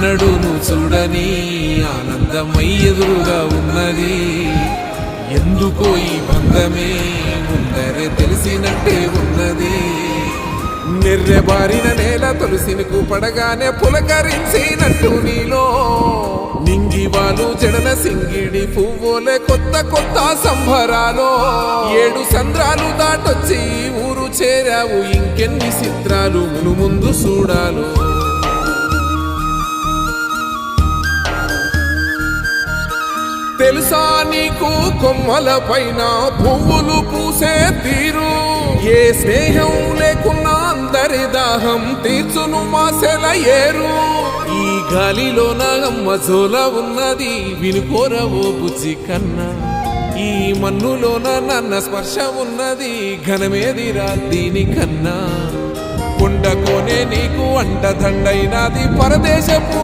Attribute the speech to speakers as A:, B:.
A: ఎన్నడూను చూడని ఆనందమై ఎదురుగా ఉన్నది. ఎందుకో ఈ బంధమే ముందరే తెలిసినట్టే ఉన్నది. నిర్రెబారిన నేల తులసినికు పడగానే పులకరించినట్టు నీలో నింగివాలు జడన సింగిడి పువ్వులే కొత్త కొత్త సంబరాలో. 7 సంద్రాలు దాటొచ్చి ఊరు చేరావు, ఇంకెన్ని చిత్రాలు ముందు చూడాలు. తెలుసా నీకు కొమ్మల పైన పువ్వులు పూసే తీరు? ఏ స్నేహం లేకున్నా అందరి దాహం తీర్చును మాసెల ఏరు. ఈ గాలిలో నా అమ్మ జోల ఉన్నది, వినుకోరవో బుజ్జి కన్నా. ఈ మన్నులోన నన్న స్పర్శ ఉన్నది, ఘనమేదిరా దీనికన్నా. కొండకోనే నీకు అంటదండైనది పరదేశపు